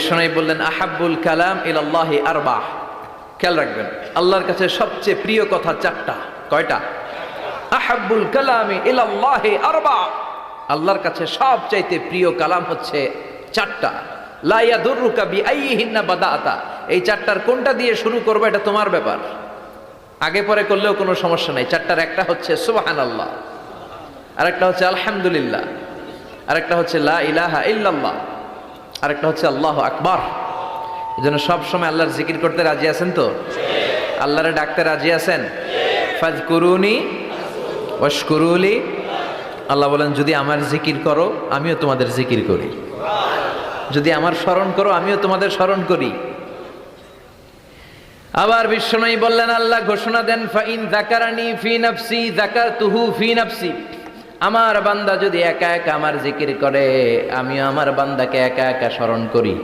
শোনাই বললেন আহাব্বুল কালাম ইলাল্লাহি আরবা। খেয়াল রাখবেন, আল্লাহর কাছে সবচেয়ে প্রিয় কথা চারটা। কয়টা? আহাব্বুল কালামি ইলাল্লাহি আরবা। আল্লাহর কাছে সবচাইতে প্রিয় কালাম হচ্ছে চারটা। লা ইয়াদুররুকা বিআইয়িহিন্না বাদাআতা। এই চারটার কোনটা দিয়ে শুরু করবে এটা তোমার ব্যাপার, আগে পরে করলেও কোনো সমস্যা নাই। চারটার একটা হচ্ছে সুবহানাল্লাহ, আরেকটা হচ্ছে আলহামদুলিল্লাহ, আরেকটা হচ্ছে লা ইলাহা ইল্লাল্লাহ, আরেকটা হচ্ছে আল্লাহু আকবার। এজন্য সব সময় আল্লাহর জিকির করতে রাজি আছেন তো? আল্লাহরে ডাকতে রাজি আছেন? ফাযকুরুনি ওয়াশকুরুলি। আল্লাহ বলেন, যদি আমার জিকির করো আমিও তোমাদের জিকির করি, যদি আমার স্মরণ করো আমিও তোমাদের স্মরণ করি। আবার বিশ্বনবী বললেন, আল্লাহ ঘোষণা দেন, ফাইন যাকারানি ফি নাফসি যাকারতুহু ফি নাফসি। আমার বান্দা যদি একা একা আমার জিকির করে আমিও আমার বান্দাকে একা একা স্মরণ করি।